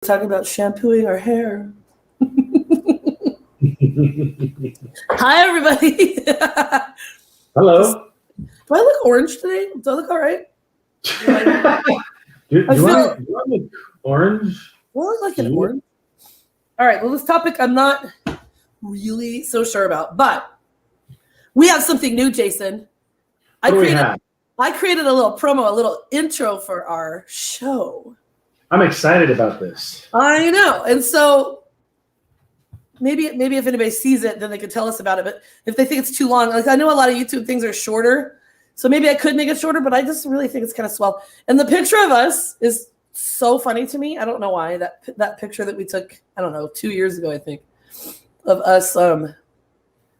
talking about shampooing our hair. Hi, everybody. Hello. Do I look orange today? Do I look all right? Do I look orange? Do I look like an orange? All right. Well, this topic I'm not really so sure about, but we have something new, Jason. I created a little promo, a little intro for our show. I'm excited about this. I know. And so maybe if anybody sees it, then they could tell us about it. But if they think it's too long, like I know a lot of YouTube things are shorter. So maybe I could make it shorter, but I just really think it's kind of swell. And the picture of us is so funny to me. I don't know why. That picture that we took, I don't know, 2 years ago, I think, of us.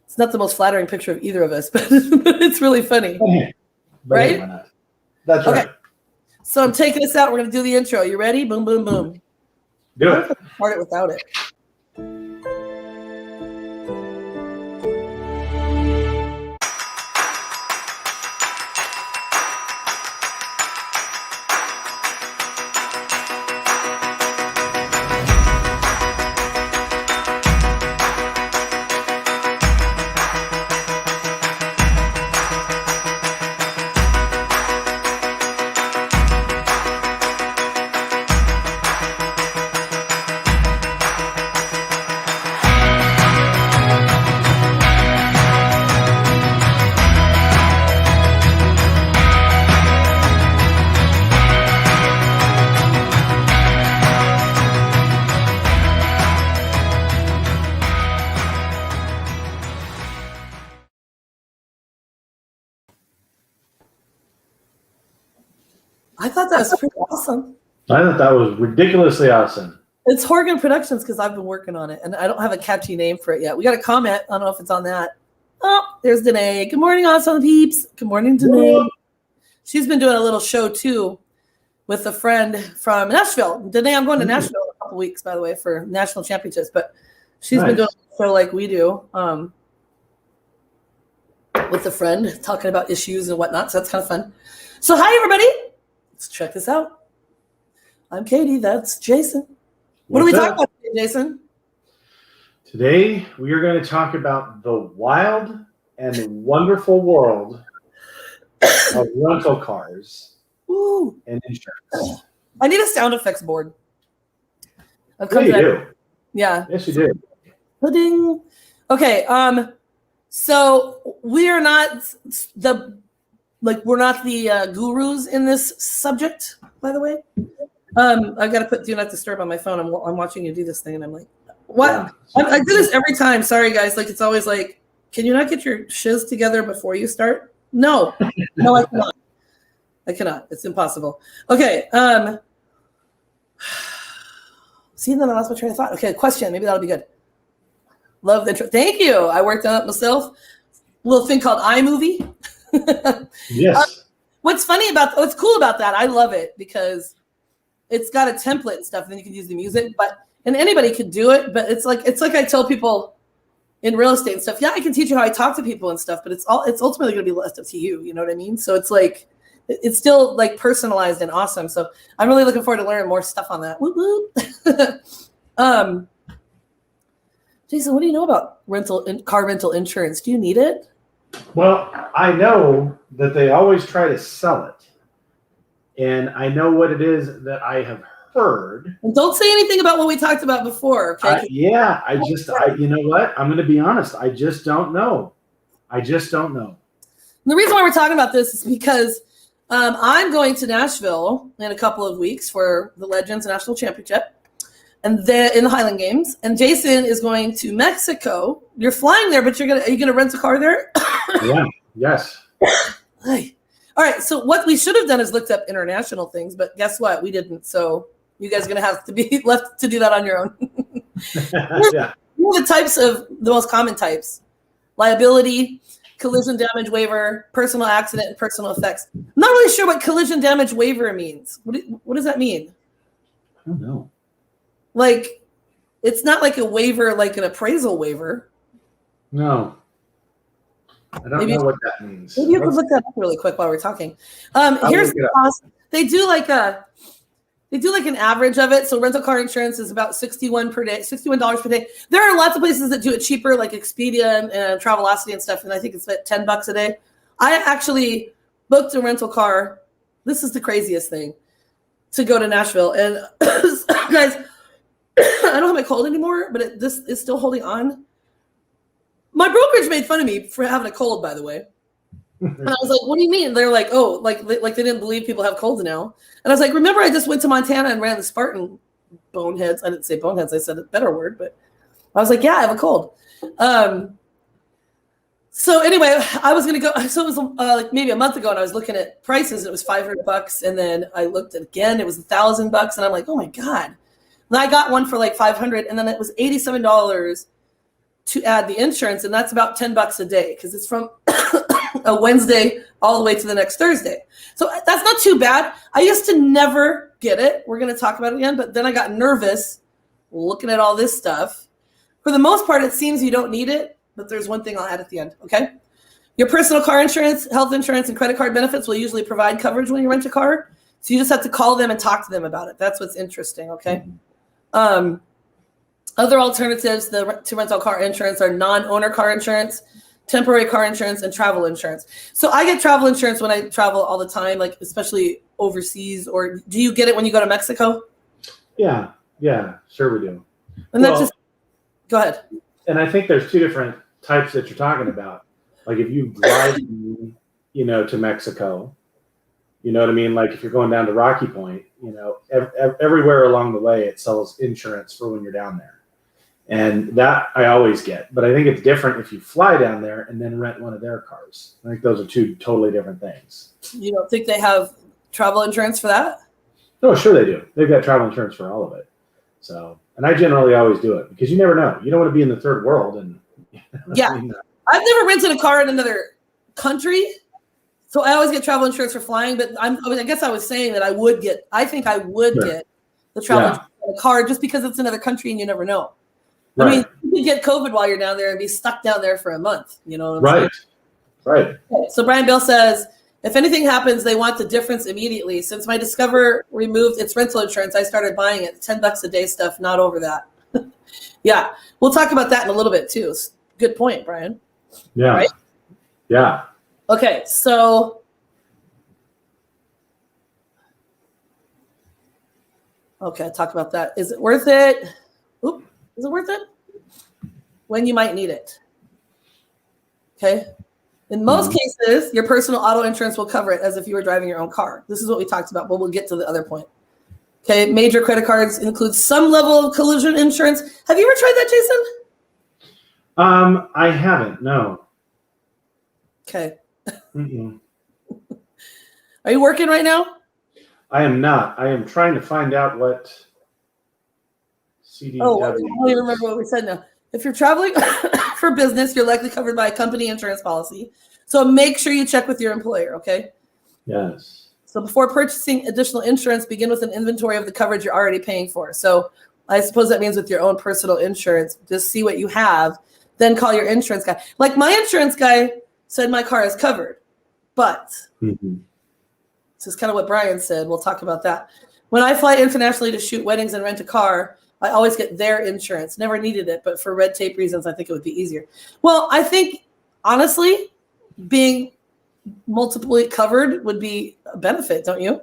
It's not the most flattering picture of either of us, but it's really funny. Okay. Right? Why not? That's right. Okay. So I'm taking us out. We're going to do the intro. You ready? Boom, boom, boom. Do it. Start it without it. I thought that was pretty awesome. I thought that was ridiculously awesome. It's Horgan Productions because I've been working on it, and I don't have a catchy name for it yet. We got a comment. I don't know if it's on that. Oh, there's Danae. Good morning, awesome peeps. Good morning, Danae. Whoa. She's been doing a little show, too, with a friend from Nashville. Danae, I'm going to Nashville in a couple weeks, by the way, for national championships, but she's been doing a show like we do with a friend, talking about issues and whatnot, so that's kind of fun. So hi, everybody. Let's check this out. I'm Katie. That's Jason. What are we talking about today, Jason? Today, we are going to talk about the wild and wonderful world of rental cars and insurance. I need a sound effects board. Yeah, you do. Yeah. Yes, you do. Pudding. Okay. So we are not we're not the gurus in this subject, by the way. I've got to put do not disturb on my phone. I'm watching you do this thing, and I'm like, what? Yeah. I do this every time. Sorry, guys. Like, it's always like, can you not get your shiz together before you start? No, no, I cannot. I cannot. It's impossible. Okay. See, then I lost my train of thought. Okay, question. Maybe that'll be good. Love the intro. Thank you. I worked on it myself. A little thing called iMovie. Yes. What's cool about that, I love it because it's got a template and stuff, and then you can use the music, and anybody could do it, but it's like I tell people in real estate and stuff, yeah, I can teach you how I talk to people and stuff, but it's ultimately going to be left up to you, you know what I mean? So it's like, it's still like personalized and awesome. So I'm really looking forward to learning more stuff on that. Whoop, whoop. Jason, what do you know about car rental insurance? Do you need it? Well, I know that they always try to sell it. And I know what it is that I have heard. And don't say anything about what we talked about before, okay? You know what? I'm going to be honest. I just don't know. And the reason why we're talking about this is because I'm going to Nashville in a couple of weeks for the Legends National Championship. And then in the Highland Games, and Jason is going to Mexico. You're flying there, but are you gonna rent a car there? Yeah. Yes. Hey. All right. So what we should have done is looked up international things, but guess what? We didn't. So you guys are gonna have to be left to do that on your own. Yeah. What are the types of the most common types? Liability, collision damage waiver, personal accident, and personal effects. I'm not really sure what collision damage waiver means. What does that mean? I don't know. Like, it's not like a waiver, like an appraisal waiver. No. I don't know what that means. Maybe you could look that up really quick while we're talking. Here's the cost. They do like They do like an average of it. So rental car insurance is about $61 per day, $61 per day. There are lots of places that do it cheaper, like Expedia and Travelocity and stuff. And I think it's at $10 a day. I actually booked a rental car. This is the craziest thing, to go to Nashville. And guys, I don't have my cold anymore, but this is still holding on. My brokerage made fun of me for having a cold, by the way. And I was like, what do you mean? They're like, oh, like they didn't believe people have colds now. And I was like, remember, I just went to Montana and ran the Spartan boneheads. I didn't say boneheads. I said a better word, but I was like, yeah, I have a cold. So anyway, I was going to go. So it was like maybe a month ago, and I was looking at prices. And it was $500. And then I looked at again, it was $1,000. And I'm like, oh my God. And I got one for like $500. And then it was $87 to add the insurance. And that's about $10 a day, because it's from a Wednesday all the way to the next Thursday. So that's not too bad. I used to never get it. We're going to talk about it again. But then I got nervous looking at all this stuff. For the most part, it seems you don't need it. But there's one thing I'll add at the end, okay? Your personal car insurance, health insurance, and credit card benefits will usually provide coverage when you rent a car. So you just have to call them and talk to them about it. That's what's interesting, okay? Other alternatives to rental car insurance are non-owner car insurance, temporary car insurance, and travel insurance. So I get travel insurance when I travel all the time, like especially overseas. Or do you get it when you go to Mexico? Yeah, sure we do. And that's just, go ahead. And I think there's two different types that you're talking about. Like if you drive, to Mexico, you know what I mean? Like if you're going down to Rocky Point, everywhere along the way, it sells insurance for when you're down there. And that I always get. But I think it's different if you fly down there and then rent one of their cars. I think those are two totally different things. You don't think they have travel insurance for that? No, sure they do. They've got travel insurance for all of it. So, and I generally always do it because you never know. You don't want to be in the third world. And yeah, I've never rented a car in another country, so I always get travel insurance for flying. But I guess I was saying that I think I would get the travel insurance on a car just because it's another country and you never know. Right. I mean, you could get COVID while you're down there and be stuck down there for a month. You know what I'm saying? Right. Okay, so Brian Bill says, if anything happens, they want the difference immediately. Since my Discover removed its rental insurance, I started buying it. $10 a day stuff, not over that. Yeah, we'll talk about that in a little bit too. Good point, Brian. Yeah. Right? Yeah. Okay, so talk about that. Is it worth it? Is it worth it? When you might need it. Okay. In most cases, your personal auto insurance will cover it as if you were driving your own car. This is what we talked about, but we'll get to the other point. Okay, major credit cards include some level of collision insurance. Have you ever tried that, Jason? I haven't, no. Okay. Are you working right now? I am not. I am trying to find out what CDW I don't even remember what we said now. If you're traveling for business, you're likely covered by a company insurance policy. So make sure you check with your employer, okay? Yes. So before purchasing additional insurance, begin with an inventory of the coverage you're already paying for. So I suppose that means with your own personal insurance, just see what you have, then call your insurance guy. Like my insurance guy said my car is covered, but this is kind of what Brian said. We'll talk about that. When I fly internationally to shoot weddings and rent a car, I always get their insurance. Never needed it, but for red tape reasons, I think it would be easier. Well, I think, honestly, being multiply covered would be a benefit, don't you?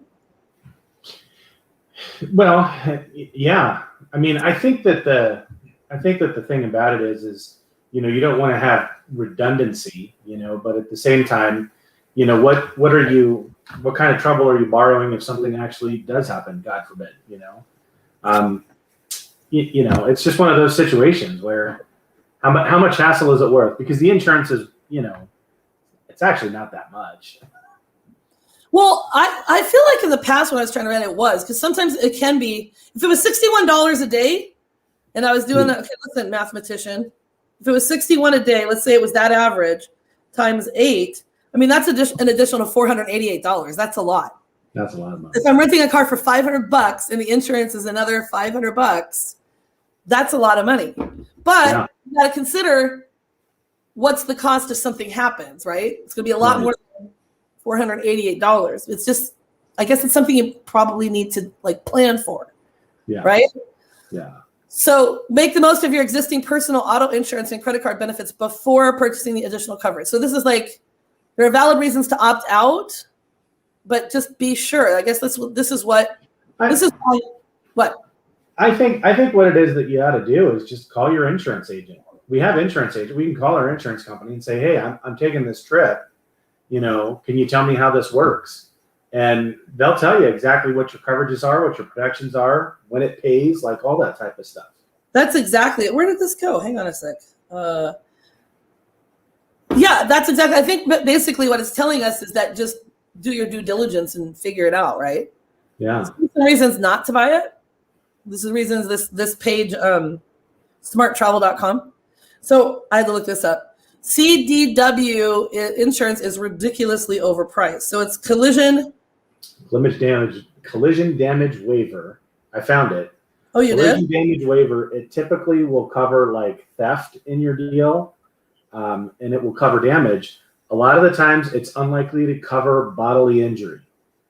Well, yeah. I mean, I think that the thing about it is you don't want to have redundancy, but at the same time, what kind of trouble are you borrowing if something actually does happen, God forbid, it's just one of those situations where how much hassle is it worth? Because the insurance is, it's actually not that much. Well, I feel like in the past when I was trying to rent, it was, because sometimes it can be, if it was $61 a day and I was doing that, okay, listen, mathematician, if it was 61 a day, let's say it was that average times 8, I mean, that's an additional $488. That's a lot. That's a lot of money. If I'm renting a car for $500 and the insurance is another $500, that's a lot of money. But you got to consider what's the cost if something happens, right? It's going to be a lot more than $488. It's just I guess it's something you probably need to like plan for. Yeah. Right? Yeah. So make the most of your existing personal auto insurance and credit card benefits before purchasing the additional coverage. So this is like, there are valid reasons to opt out, but just be sure. I guess this is what. I think what it is that you ought to do is just call your insurance agent. We have insurance agent. We can call our insurance company and say, hey, I'm taking this trip. You know, can you tell me how this works? And they'll tell you exactly what your coverages are, what your protections are, when it pays, like all that type of stuff. That's exactly it. Where did this go? Hang on a sec. Yeah, that's exactly. I think basically what it's telling us is that just do your due diligence and figure it out, right? Yeah. Some reasons not to buy it. This is reasons this page, smarttravel.com. So I had to look this up. CDW insurance is ridiculously overpriced. So it's collision damage waiver. I found it. Oh, you collision did? Damage waiver. It typically will cover like theft in your deal, and it will cover damage. A lot of the times, it's unlikely to cover bodily injury.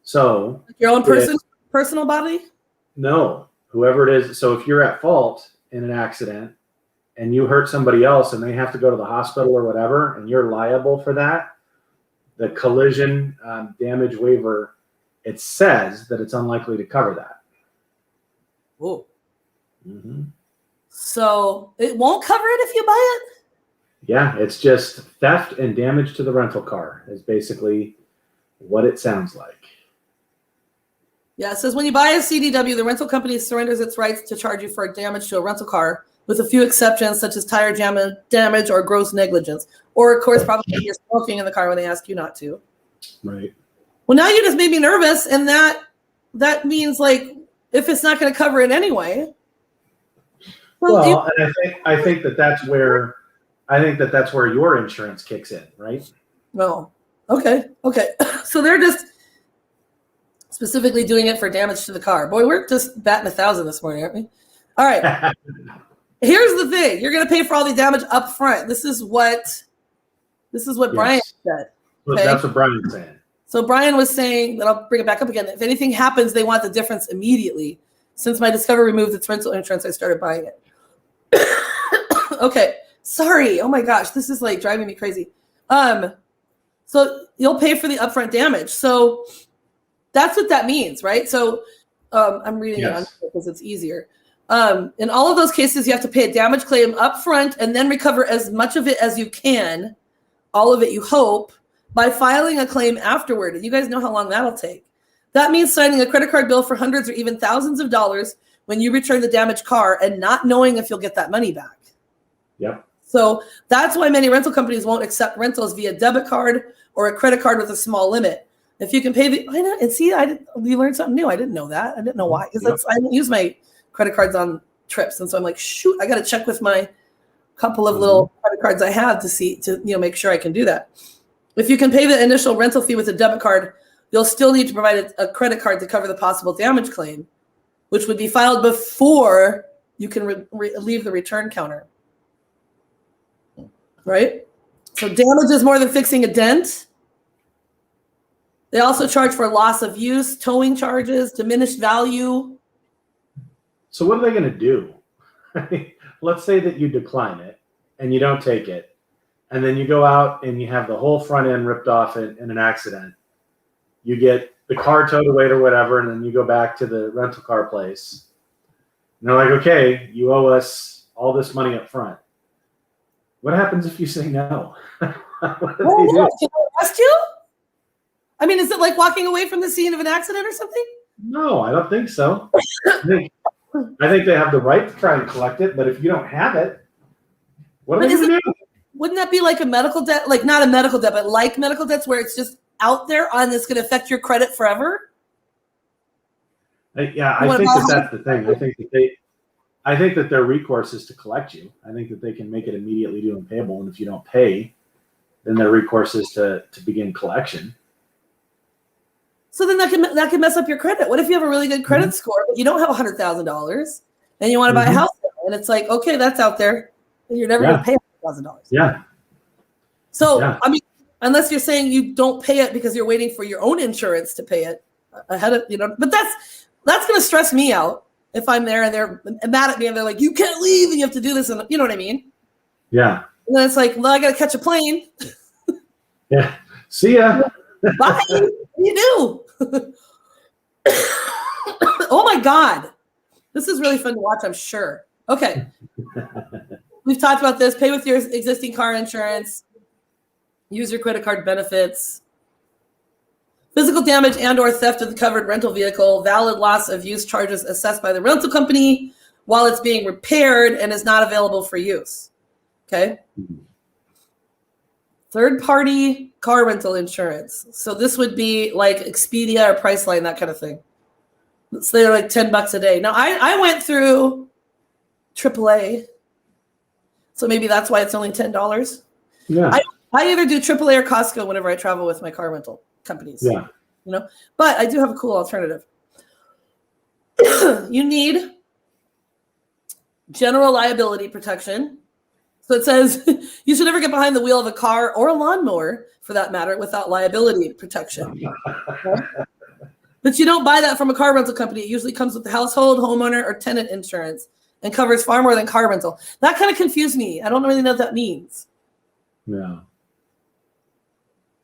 So your own personal body? No, whoever it is. So if you're at fault in an accident and you hurt somebody else and they have to go to the hospital or whatever, and you're liable for that, the collision damage waiver, it says that it's unlikely to cover that. Oh. Mm-hmm. So it won't cover it if you buy it? Yeah, it's just theft and damage to the rental car is basically what it sounds like. Yeah, it says when you buy a CDW, the rental company surrenders its rights to charge you for damage to a rental car, with a few exceptions such as tire damage or gross negligence. Or, of course, probably you're smoking in the car when they ask you not to. Right. Well, now you just made me nervous, and that means, like, if it's not going to cover it anyway. Well, and I think that's where your insurance kicks in, right? No. Okay. So they're just specifically doing it for damage to the car. Boy, we're just batting 1,000 this morning, aren't we? All right. Here's the thing: you're going to pay for all the damage up front. This is what Brian said. Okay? That's what Brian's saying. So Brian was saying that, I'll bring it back up again. If anything happens, they want the difference immediately. Since my Discover removed its rental insurance, I started buying it. Okay. Sorry. Oh my gosh. This is like driving me crazy. So you'll pay for the upfront damage. So that's what that means, right? So I'm reading it on because it's easier. In all of those cases, you have to pay a damage claim up front and then recover as much of it as you can, all of it you hope, by filing a claim afterward. And you guys know how long that'll take. That means signing a credit card bill for hundreds or even thousands of dollars when you return the damaged car and not knowing if you'll get that money back. Yep. So that's why many rental companies won't accept rentals via debit card or a credit card with a small limit. If you can pay you learned something new. I didn't know that. I didn't know why. Because I don't use my credit cards on trips. And so I'm like, shoot, I got to check with my couple of little credit cards I have to make sure I can do that. If you can pay the initial rental fee with a debit card, you'll still need to provide a credit card to cover the possible damage claim, which would be filed before you can leave the return counter. Right? So damage is more than fixing a dent. They also charge for loss of use, towing charges, diminished value. So what are they going to do? Let's say that you decline it and you don't take it, and then you go out and you have the whole front end ripped off in an accident. You get the car towed away or whatever, and then you go back to the rental car place. And they're like, okay, you owe us all this money up front. What happens if you say no? What do they do? Can I arrest you? I mean, is it like walking away from the scene of an accident or something? No, I don't think so. I think they have the right to try and collect it, but if you don't have it, what are they going to do? Wouldn't that be like a medical debt? Like not a medical debt, but like medical debts where it's just out there and it's going to affect your credit forever? Yeah, I think that's the thing. I think that their recourse is to collect you. I think that they can make it immediately due and payable, and if you don't pay, then their recourse is to begin collection. So then that can mess up your credit. What if you have a really good credit score, but you don't have $100,000 and you want to buy a house and it's like, okay, that's out there, and you're never going to pay $100,000. Yeah. So I mean, unless you're saying you don't pay it because you're waiting for your own insurance to pay it, ahead of, but that's going to stress me out if I'm there and they're mad at me and they're like, you can't leave and you have to do this. And you know what I mean? Yeah. And then it's like, well, I got to catch a plane. Yeah. See ya. Bye. What do you do? Oh my God. This is really fun to watch, I'm sure. Okay. We've talked about this. Pay with your existing car insurance. Use your credit card benefits. Physical damage and or theft of the covered rental vehicle. Valid loss of use charges assessed by the rental company while it's being repaired and is not available for use. Okay. Third-party car rental insurance. So this would be like Expedia or Priceline, that kind of thing. So they're like $10 a day. Now I went through AAA, so maybe that's why it's only $10. Yeah. I either do AAA or Costco whenever I travel with my car rental companies. Yeah. But I do have a cool alternative. You need general liability protection. So it says you should never get behind the wheel of a car or a lawnmower, for that matter, without liability protection. But you don't buy that from a car rental company. It usually comes with the household, homeowner, or tenant insurance and covers far more than car rental. That kind of confused me. I don't really know what that means. No.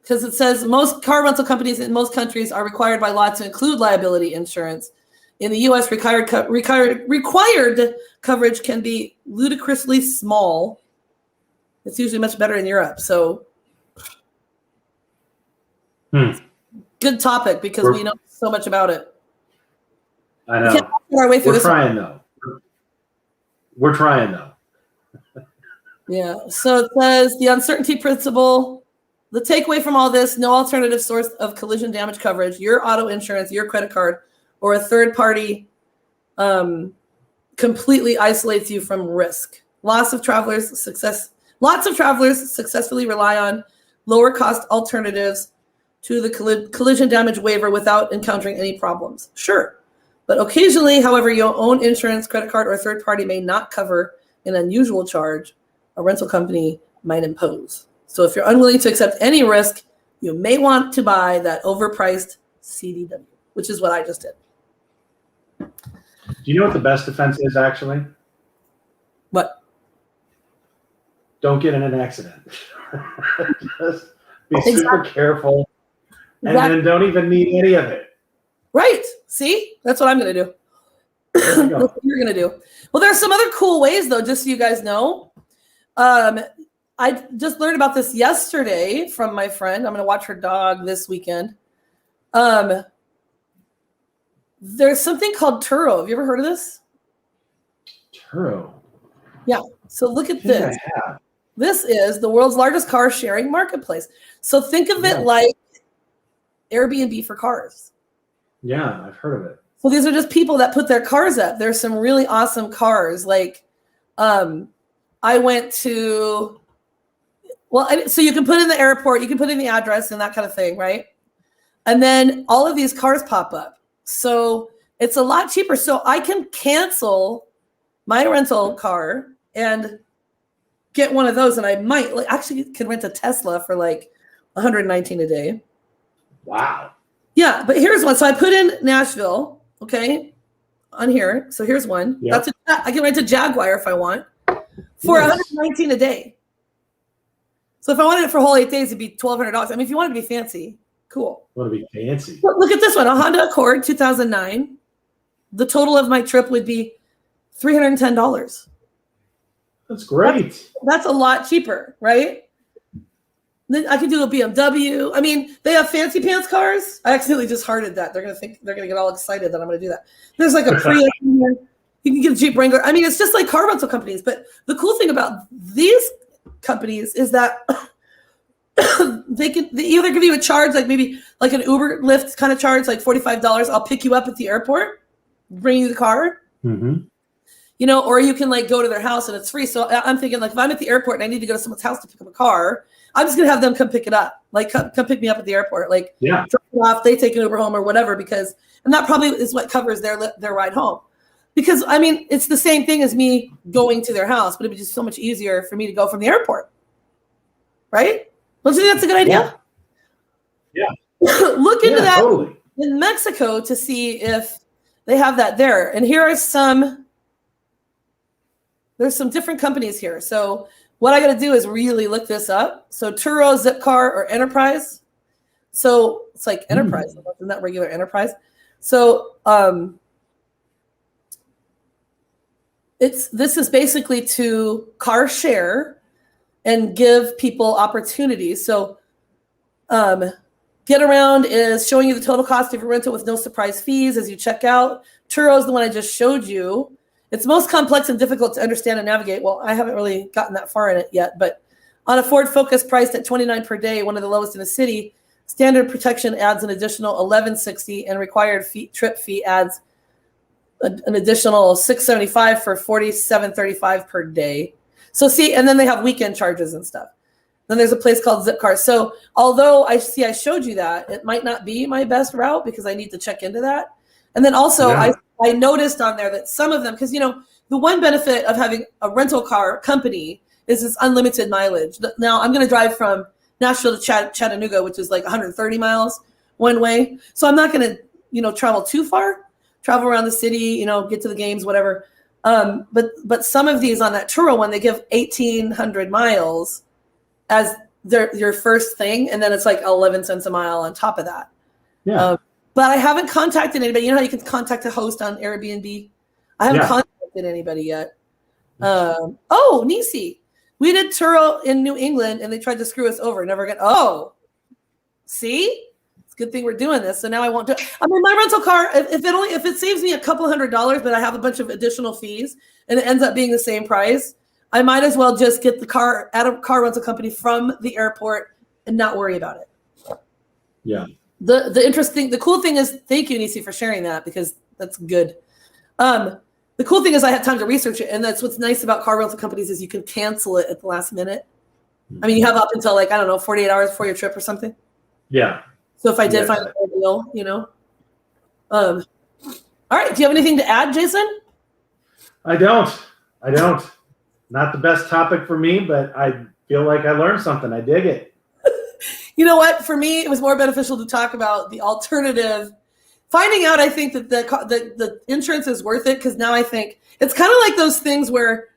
Because it says most car rental companies in most countries are required by law to include liability insurance. In the U.S., required coverage can be ludicrously small. It's usually much better in Europe. So good topic because we know so much about it. I know. We're trying though. We're trying though. Yeah. So it says the uncertainty principle. The takeaway from all this: no alternative source of collision damage coverage, your auto insurance, your credit card, or a third party completely isolates you from risk. Lots of travelers successfully rely on lower cost alternatives to the collision damage waiver without encountering any problems. Sure. But occasionally, however, your own insurance, credit card, or third party may not cover an unusual charge a rental company might impose. So if you're unwilling to accept any risk, you may want to buy that overpriced CDW, which is what I just did. Do you know what the best defense is, actually? What? Don't get in an accident. Just be super careful. And then don't even need any of it. Right. See? That's what I'm going to do. That's what you're going to do. Well, there are some other cool ways, though, just so you guys know. I just learned about this yesterday from my friend. I'm going to watch her dog this weekend. There's something called Turo. Have you ever heard of this? Turo? Yeah. So look at this. This is the world's largest car sharing marketplace. So think of it like Airbnb for cars. Yeah, I've heard of it. So these are just people that put their cars up. There's some really awesome cars. Like I went to, so you can put in the airport, you can put in the address and that kind of thing, right? And then all of these cars pop up. So it's a lot cheaper. So I can cancel my rental car and get one of those. And I might actually can rent a Tesla for like $119 a day. Wow. Yeah, but here's one. So I put in Nashville, okay, on here. So here's one. Yep. I can rent a Jaguar if I want for $119 a day. So if I wanted it for a whole 8 days, it'd be $1,200. I mean, if you want to be fancy, cool. Want to be fancy? Look at this one, a Honda Accord 2009. The total of my trip would be $310. That's great. That's a lot cheaper, right? Then I could do a BMW. I mean, they have fancy pants cars. I accidentally just hearted that. They're gonna get all excited that I'm gonna do that. There's like a Prius in here. You can get a Jeep Wrangler. I mean, it's just like car rental companies. But the cool thing about these companies is that they either give you a charge, like maybe like an Uber Lyft kind of charge, like $45. I'll pick you up at the airport, bring you the car. Mm-hmm. You know, or you can like go to their house and it's free. So I'm thinking like if I'm at the airport and I need to go to someone's house to pick up a car, I'm just gonna have them come pick it up. Like come pick me up at the airport. Like drop it off, they take an Uber home or whatever, and that probably is what covers their ride home. Because I mean, it's the same thing as me going to their house, but it'd be just so much easier for me to go from the airport. Right? Don't you think that's a good idea? Yeah. Look into that. Totally. in Mexico to see if they have that there. And here are there's some different companies here. So what I got to do is really look this up. So Turo, Zipcar, or Enterprise. So it's like Enterprise, not regular Enterprise. So this is basically to car share and give people opportunities. So Get Around is showing you the total cost of your rental with no surprise fees as you check out. Turo is the one I just showed you. It's most complex and difficult to understand and navigate. Well, I haven't really gotten that far in it yet, but on a Ford Focus priced at $29 per day, one of the lowest in the city, standard protection adds an additional $11.60 and required trip fee adds an additional $6.75 for $47.35 per day. So see, and then they have weekend charges and stuff. Then there's a place called Zipcar. So although I showed you that, it might not be my best route because I need to check into that. And then also I noticed on there that some of them, because the one benefit of having a rental car company is this unlimited mileage. Now I'm going to drive from Nashville to Chattanooga, which is like 130 miles one way. So I'm not going to, travel too far, travel around the city, get to the games, whatever. But some of these on that Turo one, they give 1,800 miles as your first thing. And then it's like 11 cents a mile on top of that. Yeah. But I haven't contacted anybody. You know how you can contact a host on Airbnb? I haven't contacted anybody yet. Nisi. We did Turo in New England and they tried to screw us over. Never again. Oh, see? It's a good thing we're doing this. So now I won't do it. I mean, my rental car, if it saves me a couple $100, but I have a bunch of additional fees and it ends up being the same price, I might as well just get the car at a car rental company from the airport and not worry about it. Yeah. The cool thing is, thank you, Nisi, for sharing that because that's good. The cool thing is I had time to research it, and that's what's nice about car rental companies is you can cancel it at the last minute. I mean, you have up until 48 hours before your trip or something. Yeah. So if I did find a deal, all right. Do you have anything to add, Jason? I don't. Not the best topic for me, but I feel like I learned something. I dig it. You know what? For me, it was more beneficial to talk about the alternative. Finding out, I think that the insurance is worth it because now I think it's kind of like those things where,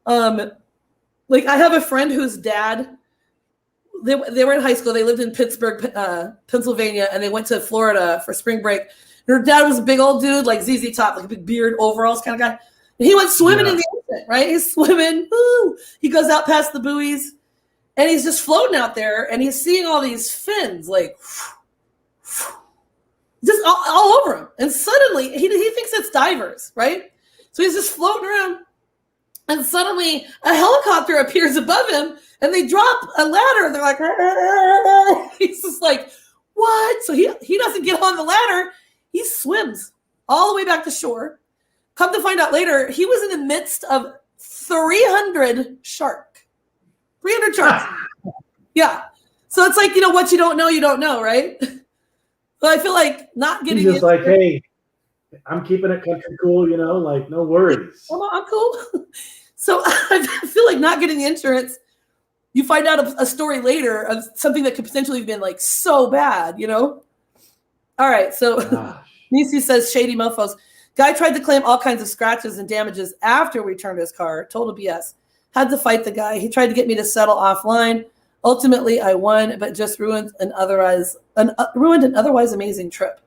like I have a friend whose dad, they were in high school. They lived in Pittsburgh, Pennsylvania, and they went to Florida for spring break. Her dad was a big old dude, like ZZ Top, like a big beard, overalls kind of guy. And he went swimming in the ocean, right? He's swimming. Woo! He goes out past the buoys. And he's just floating out there, and he's seeing all these fins, like, just all over him. And suddenly, he thinks it's divers, right? So he's just floating around, and suddenly a helicopter appears above him, and they drop a ladder. They're like, he's just like, what? So he doesn't get on the ladder. He swims all the way back to shore. Come to find out later, he was in the midst of 300 sharks. 300 sharks. Yeah. So it's like, what you don't know, right? So I feel like not getting He's just like, hey, I'm keeping it country cool, no worries. I'm cool. So I feel like not getting the insurance, you find out a story later of something that could potentially have been like so bad, All right. So Nisi says, shady mofos. Guy tried to claim all kinds of scratches and damages after we returned his car. Total BS. Had to fight the guy. He tried to get me to settle offline. Ultimately, I won, but just ruined an otherwise amazing trip.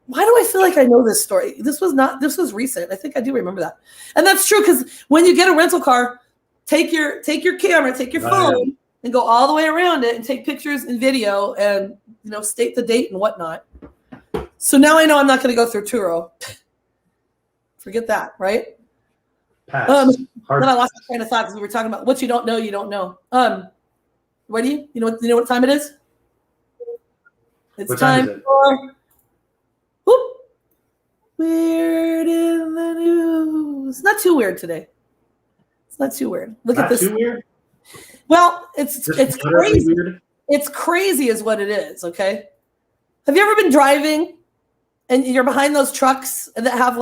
Why do I feel like I know this story? This was recent. I think I do remember that. And that's true because when you get a rental car, take your camera, take your phone, and go all the way around it and take pictures and video and state the date and whatnot. So now I know I'm not going to go through Turo. Forget that, right? Pass. Then I lost my train of thought because we were talking about what you don't know, you don't know. Ready? You know what time it is? It's what time is it? For Weird in the News. Not too weird today. It's not too weird. Look at this. Too weird? Well, it's crazy. Weird? It's crazy is what it is, okay? Have you ever been driving and you're behind those trucks that have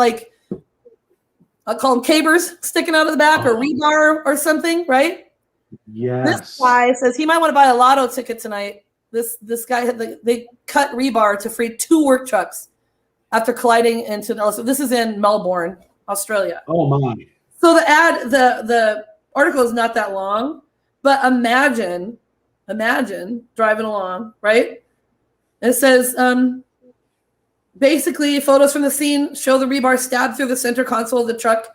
I call them cabers sticking out of the back or rebar or something, right? Yes. This guy says he might want to buy a lotto ticket tonight this guy they cut rebar to free 2 work trucks after colliding into so this is in Melbourne, Australia. Oh my. So the article is not that long, but imagine driving along, right? And it says basically photos from the scene show the rebar stabbed through the center console of the truck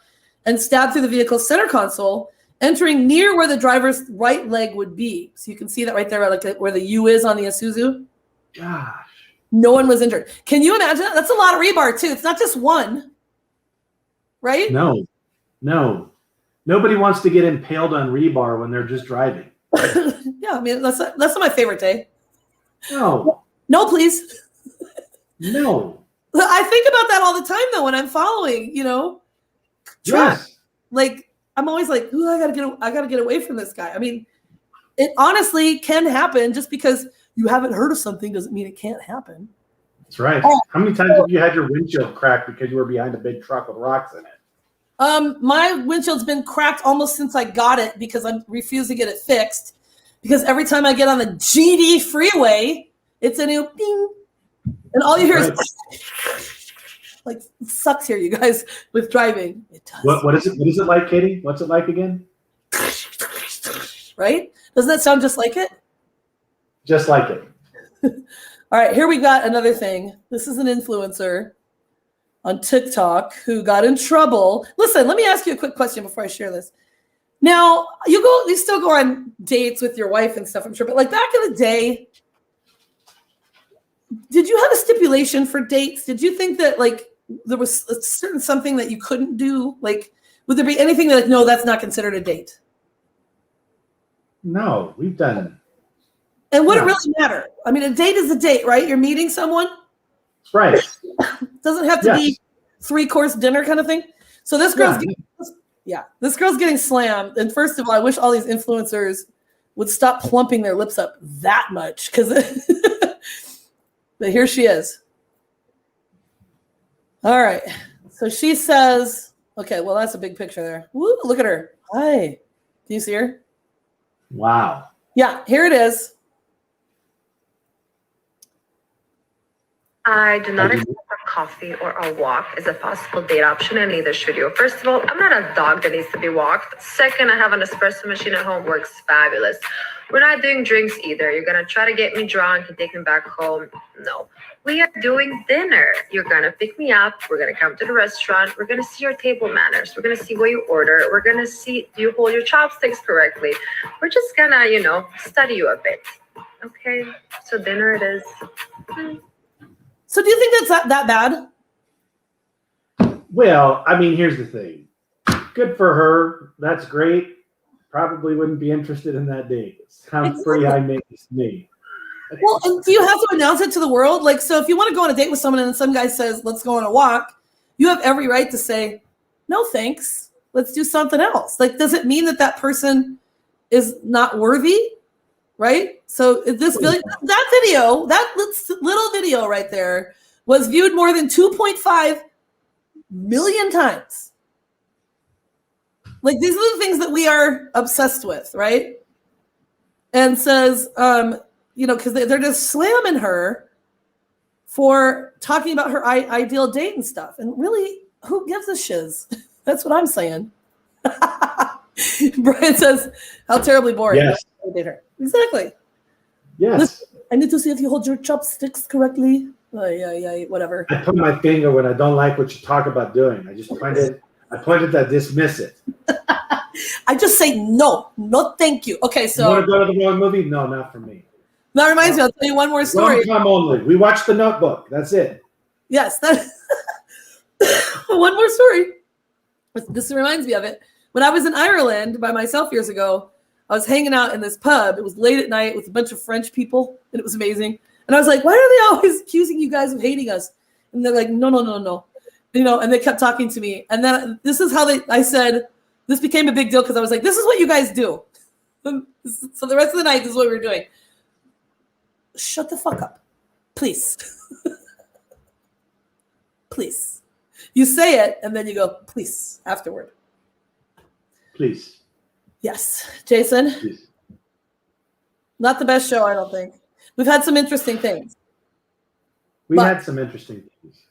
and stabbed through the vehicle's center console, entering near where the driver's right leg would be. So you can see that right there, like where the U is on the Isuzu. Gosh. No one was injured. Can you imagine that? That's a lot of rebar too. It's not just one, right? No. Nobody wants to get impaled on rebar when they're just driving. Yeah, I mean that's not my favorite day. No, please. No. I think about that all the time though when I'm following, truck. Yes. Like I'm always like, ooh, I gotta get away from this guy. I mean, it honestly can happen. Just because you haven't heard of something doesn't mean it can't happen. That's right. How many times have you had your windshield cracked because you were behind a big truck with rocks in it? My windshield's been cracked almost since I got it because I refuse to get it fixed. Because every time I get on the GD freeway, it's a new ding, and all you hear is like it sucks here, you guys, with driving. It does. What is it? What is it like, Katie? What's it like again? Right? Doesn't that sound just like it? Just like it. All right, here we got another thing. This is an influencer on TikTok who got in trouble. Listen, let me ask you a quick question before I share this. Now, you still go on dates with your wife and stuff, I'm sure, but like back in the day, did you have a stipulation for dates? Did you think that like there was a certain something that you couldn't do? Like, would there be anything that like, no, that's not considered a date? No, we've done. And would it really matter? I mean, a date is a date, right? You're meeting someone. Right. Doesn't have to be 3-course dinner kind of thing. So this girl's this girl's getting slammed. And first of all, I wish all these influencers would stop plumping their lips up that much, because but here she is. All right. So she says, okay, well, that's a big picture there. Woo, look at her. Hi. Do you see her? Wow. Yeah, here it is. I do not accept a coffee or a walk as a possible date option, and neither should you. First of all, I'm not a dog that needs to be walked. Second, I have an espresso machine at home, works fabulous. We're not doing drinks either. You're going to try to get me drunk and take me back home. No. We are doing dinner. You're going to pick me up. We're going to come to the restaurant. We're going to see your table manners. We're going to see what you order. We're going to see, do you hold your chopsticks correctly? We're just going to, study you a bit. Okay? So dinner it is. So do you think that's that bad? Well, I mean, here's the thing. Good for her. That's great. Probably wouldn't be interested in that date. Sounds pretty high maintenance to me. Well, and do you have to announce it to the world? Like, so if you want to go on a date with someone and some guy says, let's go on a walk, you have every right to say, no, thanks. Let's do something else. Like, does it mean that that person is not worthy? Right? So this that video, that little video right there was viewed more than 2.5 million times. Like, these are the things that we are obsessed with, right? And says, because they're just slamming her for talking about her ideal date and stuff. And really, who gives a shiz? That's what I'm saying. Brian says, how terribly boring. Yes. Exactly. Yes. Listen, I need to see if you hold your chopsticks correctly. Yeah, whatever. I put my finger when I don't like what you talk about doing. I just pointed to dismiss it. I just say no, thank you. Okay, so you want to go to the wrong movie? No, not for me. That reminds me, I'll tell you one more story. Rom-com only. We watched The Notebook. That's it. Yes, one more story. This reminds me of it. When I was in Ireland by myself years ago, I was hanging out in this pub. It was late at night with a bunch of French people, and it was amazing. And I was like, why are they always accusing you guys of hating us? And they're like, no. And they kept talking to me. And then this is how I said, this became a big deal because I was like, this is what you guys do. So the rest of the night, this is what we were doing. Shut the fuck up. Please. Please. You say it, and then you go, please, afterward. Please. Yes. Jason? Please. Not the best show, I don't think. we've had some interesting things. We But- had some interesting things.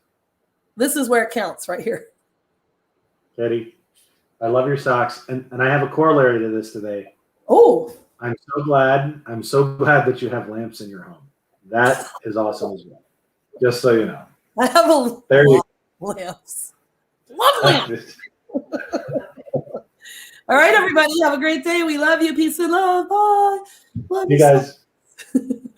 This is where it counts right here. Katie, I love your socks. And I have a corollary to this today. Oh, I'm so glad that you have lamps in your home. That is awesome as well. Just so you know. I have a There you lamps. Love lamps. All right, everybody. Have a great day. We love you. Peace and love. Bye. Love You guys.